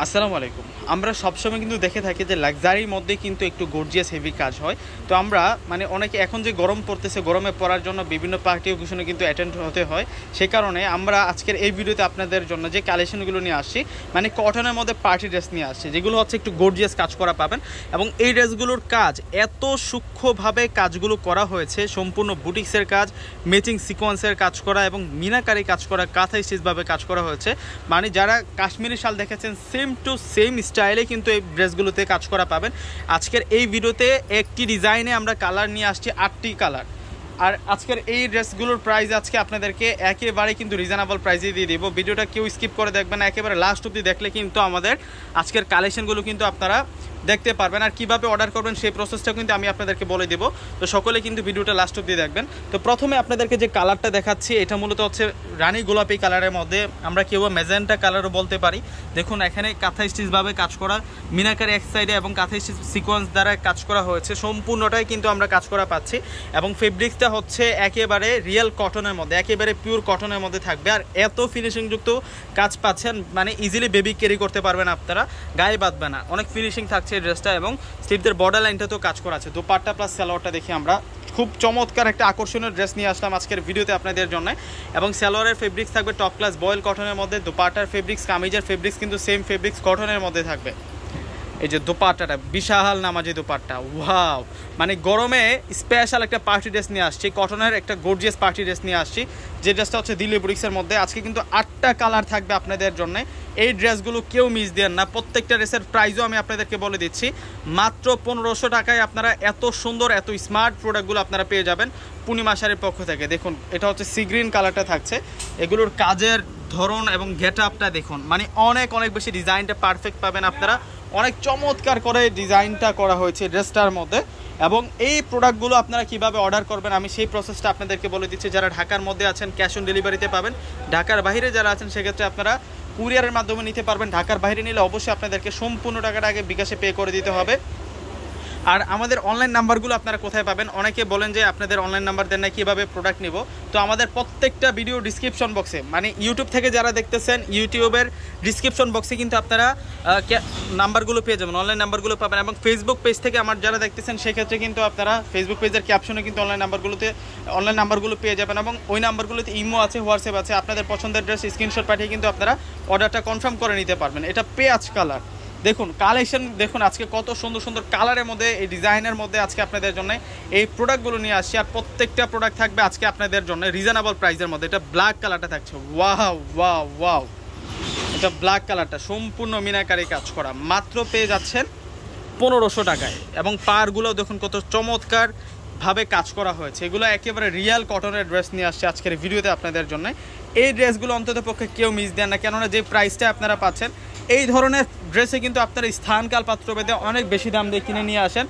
আসসালামু আলাইকুম। আমরা সবসময় কিন্তু দেখে থাকি যে লাক্সারির মধ্যে কিন্তু একটু গর্জিয়াস হেভি কাজ হয়। তো আমরা অনেকে এখন যে গরম পড়তেছে, গরমে পড়ার জন্য বিভিন্ন পার্টি অকেশনে কিন্তু অ্যাটেন্ড হতে হয়। সে কারণে আমরা আজকের এই ভিডিওতে আপনাদের জন্য যে কালেকশনগুলো নিয়ে আসছি, কটনের মধ্যে পার্টি ড্রেস নিয়ে আসছি, যেগুলো হচ্ছে একটু গর্জিয়াস কাজ করা পাবেন। এবং এই ড্রেসগুলোর কাজ এত সূক্ষ্মভাবে কাজগুলো করা হয়েছে, সম্পূর্ণ বুটিক্সের কাজ, ম্যাচিং সিকোয়েন্সের কাজ করা এবং মিনাকারি কাজ করা, কাঁথা স্টিচভাবে কাজ করা হয়েছে। যারা কাশ্মীরি শাল দেখেছেন সেম টু সেম স্টাইলে কিন্তু এই ড্রেসগুলোতে কাজ করা পাবেন। আজকের এই ভিডিওতে একটি ডিজাইনে আমরা কালার নিয়ে আসছি, 8টি কালার। আর আজকের এই ড্রেসগুলোর প্রাইস আজকে আপনাদেরকে একেবারে কিন্তু রিজনেবল প্রাইসে দিয়ে দিব। ভিডিওটা কেউ স্কিপ করে দেখবেন না, একেবারে লাস্ট অবধি দেখলে কিন্তু আমাদের আজকের কালেকশনগুলো কিন্তু আপনারা দেখতে পারবেন। আর কীভাবে অর্ডার করবেন সেই প্রসেসটা কিন্তু আমি আপনাদেরকে বলে দেবো। তো সকলে কিন্তু ভিডিওটা লাস্ট অবধি দেখবেন। তো প্রথমে আপনাদেরকে যে কালারটা দেখাচ্ছি, এটা মূলত হচ্ছে রানী গোলাপি কালারের মধ্যে, আমরা কেউ ম্যাজেন্টা কালারও বলতে পারি। দেখুন এখানে কাঁথা স্টিচভাবে কাজ করা, মিনাকারি এক সাইডে এবং কাঁথা স্টিচ সিকোয়েন্স দ্বারা কাজ করা হয়েছে। সম্পূর্ণটাই কিন্তু আমরা কাজ করা পাচ্ছি এবং ফেব্রিক্সটা হচ্ছে একেবারে রিয়েল কটনের মধ্যে, একেবারে পিওর কটনের মধ্যে থাকবে। আর এত ফিনিশিংযুক্ত কাজ পাচ্ছেন, ইজিলি বেবি ক্যারি করতে পারবেন আপনারা, গায়ে বাঁধবে না, অনেক ফিনিশিং থাকছে ড্রেসটা। এবং স্লিভদের বর্ডার লাইনটাতেও কাজ করা আছে। দোপাট্টা প্লাস সালোয়ারটা দেখি আমরা খুব চমৎকার একটা আকর্ষণীয় ড্রেস নিয়ে আসলাম আজকের ভিডিওতে আপনাদের জন্য। এবং সালোয়ারের ফেব্রিক্স থাকবে টপ ক্লাস বয়েল কটনের মধ্যে, দোপাট্টার ফেব্রিক্স, কামিজের ফেব্রিক্স কিন্তু সেম ফেব্রিক্স কটনের মধ্যে থাকবে। এই যে দোপাট্টাটা বিশাল নামাজি দোপাট্টা, ওয়াও! গরমে স্পেশাল একটা পার্টি ড্রেস নিয়ে আসছি, কটনের একটা গর্জিয়াস পার্টি ড্রেস নিয়ে আসছি, যে ড্রেসটা হচ্ছে দিল্লি বুটিক্সের মধ্যে। আজকে কিন্তু 8টা কালার থাকবে আপনাদের জন্য। এই ড্রেসগুলো কেউ মিস দেন না। প্রত্যেকটা ড্রেসের প্রাইসও আমি আপনাদেরকে বলে দিচ্ছি, মাত্র 1500 টাকায় আপনারা এত সুন্দর এত স্মার্ট প্রোডাক্টগুলো আপনারা পেয়ে যাবেন পূর্ণিমা শাড়ির পক্ষ থেকে। দেখুন এটা হচ্ছে সি গ্রিন কালারটা থাকছে। এগুলোর কাজের ধরন এবং গেট আপটা দেখুন, অনেক অনেক বেশি ডিজাইনটা পারফেক্ট পাবেন আপনারা। অনেক চমৎকার করে ডিজাইনটা করা হয়েছে ড্রেসটার মধ্যে। এবং এই প্রোডাক্টগুলো আপনারা কিভাবে অর্ডার করবেন আমি সেই প্রসেসটা আপনাদেরকে বলে দিচ্ছি। যারা ঢাকার মধ্যে আছেন ক্যাশ অন ডেলিভারিতে পাবেন, ঢাকার বাইরে যারা আছেন সেক্ষেত্রে আপনারা কুরিয়ারের মাধ্যমে নিতে পারবেন। ঢাকার বাইরে নিলে অবশ্যই আপনাদেরকে সম্পূর্ণ টাকাটা আগে বিকাশে পে করে দিতে হবে। আর আমাদের অনলাইন নাম্বারগুলো আপনারা কোথায় পাবেন? অনেকে বলেন যে আপনাদের অনলাইন নাম্বার দেন না, কীভাবে প্রোডাক্ট নিব। তো আমাদের প্রত্যেকটা ভিডিও ডিসক্রিপশন বক্সে, ইউটিউব থেকে যারা দেখতেছেন ইউটিউবের ডিসক্রিপশন বক্সে কিন্তু আপনারা নাম্বারগুলো পেয়ে যাবেন, অনলাইন নাম্বারগুলো পাবেন। এবং ফেসবুক পেজ থেকে আমার যারা দেখতেছেন সেক্ষেত্রে কিন্তু আপনারা ফেসবুক পেজের ক্যাপশনে কিন্তু অনলাইন নাম্বারগুলো পেয়ে যাবেন। এবং ওই নাম্বারগুলোতে ইমো আছে, হোয়াটসঅ্যাপ আছে। আপনাদের পছন্দের ড্রেস স্ক্রিনশট পাঠিয়ে কিন্তু আপনারা অর্ডারটা কনফার্ম করে নিতে পারবেন। এটা পেঁয়াজ কালার, দেখুন কালেকশন দেখুন আজকে কত সুন্দর সুন্দর কালারের মধ্যে, এই ডিজাইনের মধ্যে আজকে আপনাদের জন্য এই প্রোডাক্টগুলো নিয়ে আসছি। আর প্রত্যেকটা প্রোডাক্ট থাকবে আজকে আপনাদের জন্য রিজনেবল প্রাইসের মধ্যে। এটা ব্ল্যাক কালারটা থাকছে, ওয়াও ওয়াও ওয়াও! এটা ব্ল্যাক কালারটা সম্পূর্ণ মিনাকারি কাজ করা, মাত্র পেয়ে যাচ্ছেন 1500 টাকায়। এবং পারগুলো দেখুন কত চমৎকার ভাবে কাজ করা হয়েছে। এগুলো একেবারে রিয়েল কটনের ড্রেস নিয়ে আসছে আজকের ভিডিওতে আপনাদের জন্য। এই ড্রেসগুলো অন্তত পক্ষে কেউ মিস দেন না, কেননা যে প্রাইসটা আপনারা পাচ্ছেন এই ধরনের ড্রেসে কিন্তু আপনারা স্থানকাল পাত্র ভেদে অনেক বেশি দাম দিয়ে কিনে নিয়ে আসেন,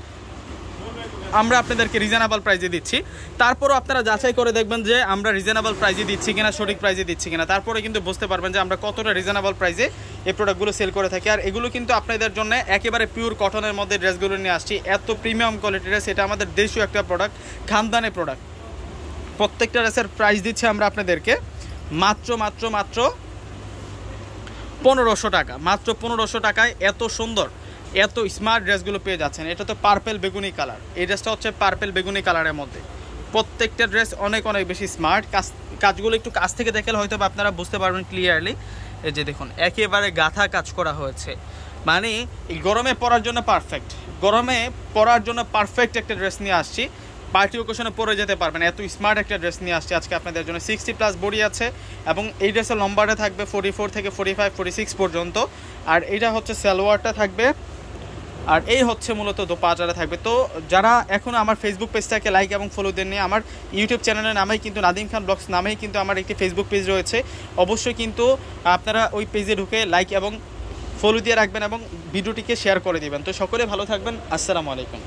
আমরা আপনাদেরকে রিজনেবল প্রাইজে দিচ্ছি। তারপরও আপনারা যাচাই করে দেখবেন যে আমরা রিজনেবল প্রাইজে দিচ্ছি কিনা, সঠিক প্রাইজে দিচ্ছি কিনা। তারপরে কিন্তু বুঝতে পারবেন যে আমরা কতটা রিজনেবল প্রাইজে এই প্রোডাক্টগুলো সেল করে থাকি। আর এগুলো কিন্তু আপনাদের জন্য একেবারে পিওর কটনের মধ্যে ড্রেসগুলো নিয়ে আসছি, এত প্রিমিয়াম কোয়ালিটির ড্রেস। এটা আমাদের দেশীয় একটা প্রোডাক্ট, খানদানি প্রোডাক্ট। প্রত্যেকটা ড্রেসের প্রাইস দিচ্ছি আমরা আপনাদেরকে মাত্র মাত্র মাত্র 1500 টাকা। মাত্র 1500 টাকায় এত সুন্দর এত স্মার্ট ড্রেসগুলো পেয়ে যাচ্ছেন। এটা তো পার্পেল বেগুনি কালার, এই ড্রেসটা হচ্ছে পার্পেল বেগুনি কালারের মধ্যে। প্রত্যেকটা ড্রেস অনেক অনেক বেশি স্মার্ট। কাজগুলো একটু কাছ থেকে দেখলে হয়তো আপনারা বুঝতে পারবেন ক্লিয়ারলি। এই যে দেখুন একেবারে গাঁথা কাজ করা হয়েছে, এই গরমে পরার জন্য পারফেক্ট, গরমে পরার জন্য পারফেক্ট একটা ড্রেস নিয়ে আসছি। পার্টি ওকেশনে পরে যেতে পারবেন, এত স্মার্ট একটা ড্রেস নিয়ে আসছি আজকে আপনাদের জন্য। 60+ বডি আছে এবং এই ড্রেসের লম্বাটা থাকবে 44 থেকে 45 46 পর্যন্ত। আর এইটা হচ্ছে সালোয়ারটা থাকবে, আর এই হচ্ছে মূলত দোপাট্টাটা থাকবে। তো যারা এখন আমার ফেসবুক পেজটাকে লাইক এবং ফলো দেননি, আমার ইউটিউব চ্যানেলের নামেই কিন্তু নাদিম খান ব্লগস নামেই কিন্তু আমার একটি ফেসবুক পেজ রয়েছে। অবশ্যই কিন্তু আপনারা ওই পেজে ঢুকে লাইক এবং ফলো দিয়ে রাখবেন এবং ভিডিওটিকে শেয়ার করে দিবেন। তো সকলে ভালো থাকবেন, আসসালামু আলাইকুম।